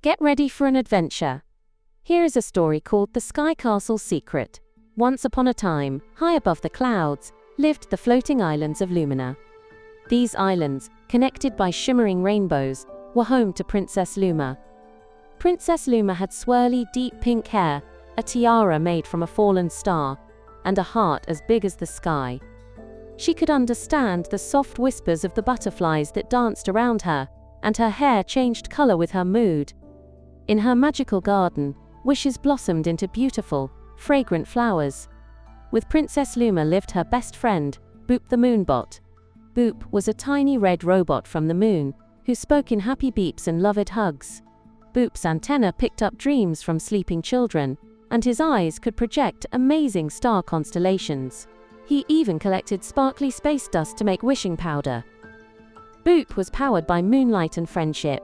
Get ready for an adventure. Here is a story called The Sky Castle's Secret. Once upon a time, high above the clouds, lived the floating islands of Lumina. These islands, connected by shimmering rainbows, were home to Princess Luma. Princess Luma had swirly, deep pink hair, a tiara made from a fallen star, and a heart as big as the sky. She could understand the soft whispers of the butterflies that danced around her, and her hair changed color with her mood. In her magical garden, wishes blossomed into beautiful, fragrant flowers. With Princess Luma lived her best friend, Boop the Moonbot. Boop was a tiny red robot from the moon, who spoke in happy beeps and loved hugs. Boop's antenna picked up dreams from sleeping children, and his eyes could project amazing star constellations. He even collected sparkly space dust to make wishing powder. Boop was powered by moonlight and friendship.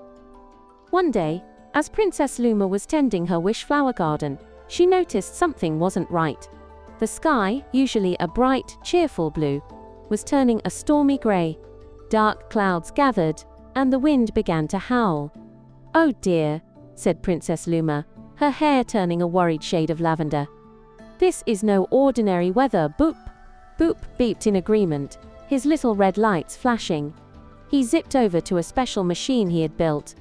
One day, as Princess Luma was tending her wish flower garden, she noticed something wasn't right. The sky, usually a bright, cheerful blue, was turning a stormy gray. Dark clouds gathered, and the wind began to howl. "Oh dear," said Princess Luma, her hair turning a worried shade of lavender. "This is no ordinary weather, Boop." Boop beeped in agreement, his little red lights flashing. He zipped over to a special machine he had built.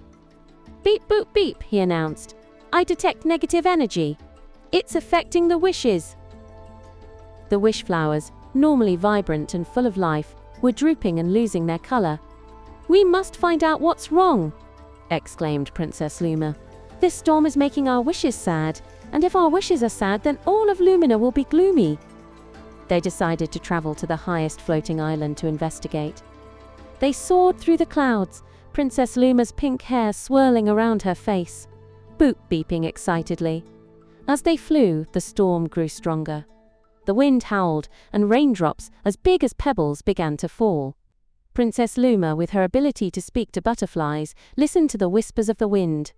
"Beep, boop, beep," he announced. "I detect negative energy. It's affecting the wishes." The wish flowers, normally vibrant and full of life, were drooping and losing their color. "We must find out what's wrong," exclaimed Princess Luma. "This storm is making our wishes sad, and if our wishes are sad, then all of Lumina will be gloomy." They decided to travel to the highest floating island to investigate. They soared through the clouds, Princess Luma's pink hair swirling around her face, Boop beeping excitedly. As they flew, the storm grew stronger. The wind howled, and raindrops, as big as pebbles, began to fall. Princess Luma, with her ability to speak to butterflies, listened to the whispers of the wind.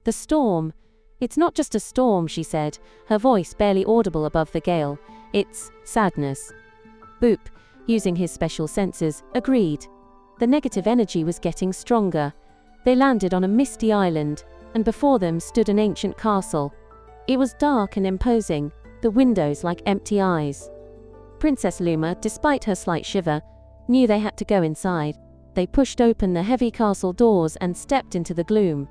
"The storm. It's not just a storm," she said, her voice barely audible above the gale. "It's sadness." Boop, using his special senses, agreed. The negative energy was getting stronger. They landed on a misty island, and before them stood an ancient castle. It was dark and imposing, the windows like empty eyes. Princess Luma, despite her slight shiver, knew they had to go inside. They pushed open the heavy castle doors and stepped into the gloom.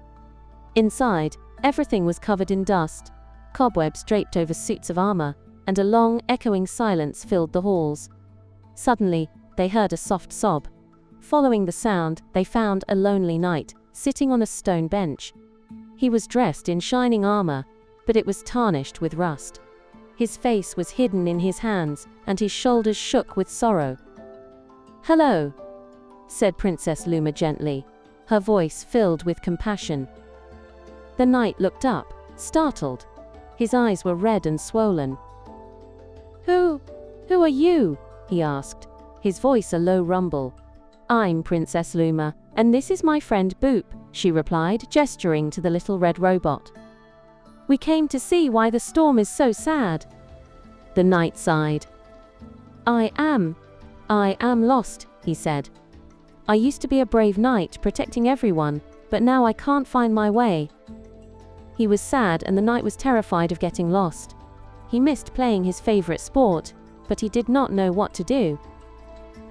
Inside, everything was covered in dust. Cobwebs draped over suits of armor, and a long, echoing silence filled the halls. Suddenly, they heard a soft sob. Following the sound, they found a lonely knight, sitting on a stone bench. He was dressed in shining armor, but it was tarnished with rust. His face was hidden in his hands, and his shoulders shook with sorrow. "Hello," said Princess Luma gently, her voice filled with compassion. The knight looked up, startled. His eyes were red and swollen. Who are you?" he asked, his voice a low rumble. "I'm Princess Luma, and this is my friend Boop," she replied, gesturing to the little red robot. "We came to see why the storm is so sad." The knight sighed. I am lost," he said. "I used to be a brave knight, protecting everyone, but now I can't find my way." He was sad, and the knight was terrified of getting lost. He missed playing his favorite sport, but he did not know what to do.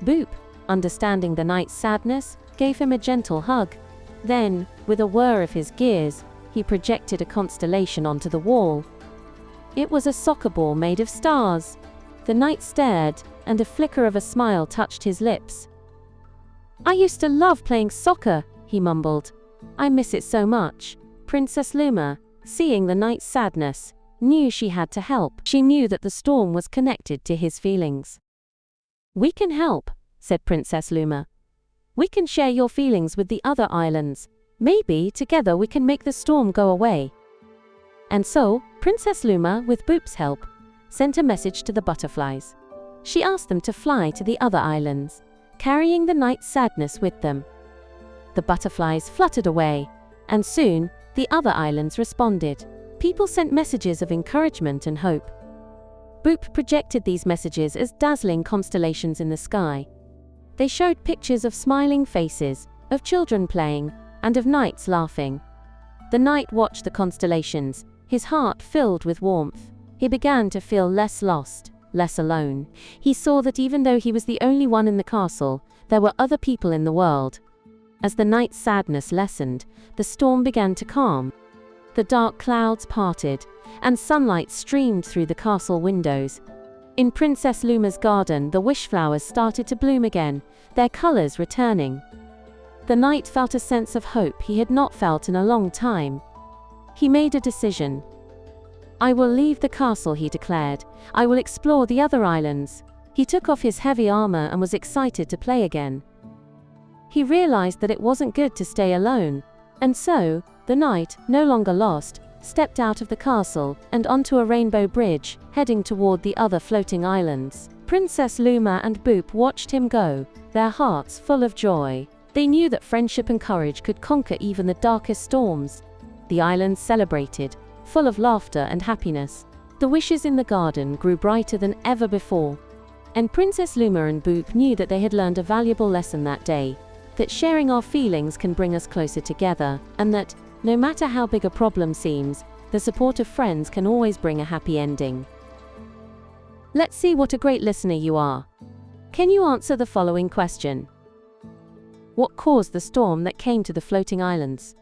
Boop, understanding the knight's sadness, gave him a gentle hug. Then, with a whir of his gears, he projected a constellation onto the wall. It was a soccer ball made of stars. The knight stared, and a flicker of a smile touched his lips. "I used to love playing soccer," he mumbled. "I miss it so much." Princess Luma, seeing the knight's sadness, knew she had to help. She knew that the storm was connected to his feelings. "We can help," said Princess Luma. "We can share your feelings with the other islands. Maybe together we can make the storm go away." And so, Princess Luma, with Boop's help, sent a message to the butterflies. She asked them to fly to the other islands, carrying the knight's sadness with them. The butterflies fluttered away, and soon, the other islands responded. People sent messages of encouragement and hope. Boop projected these messages as dazzling constellations in the sky. They showed pictures of smiling faces, of children playing, and of knights laughing. The knight watched the constellations, his heart filled with warmth. He began to feel less lost, less alone. He saw that even though he was the only one in the castle, there were other people in the world. As the knight's sadness lessened, the storm began to calm. The dark clouds parted, and sunlight streamed through the castle windows. In Princess Luma's garden, the wishflowers started to bloom again, their colors returning. The knight felt a sense of hope he had not felt in a long time. He made a decision. "I will leave the castle," he declared. "I will explore the other islands." He took off his heavy armor and was excited to play again. He realized that it wasn't good to stay alone, and so, the knight, no longer lost, stepped out of the castle and onto a rainbow bridge, heading toward the other floating islands. Princess Luma and Boop watched him go, their hearts full of joy. They knew that friendship and courage could conquer even the darkest storms. The islands celebrated, full of laughter and happiness. The wishes in the garden grew brighter than ever before. And Princess Luma and Boop knew that they had learned a valuable lesson that day, that sharing our feelings can bring us closer together, and that, no matter how big a problem seems, the support of friends can always bring a happy ending. Let's see what a great listener you are. Can you answer the following question? What caused the storm that came to the floating islands?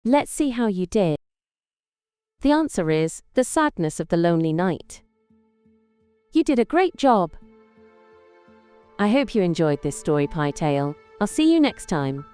Let's see how you did. The answer is the sadness of the lonely knight. You did a great job. I hope you enjoyed this story pie tale. I'll see you next time.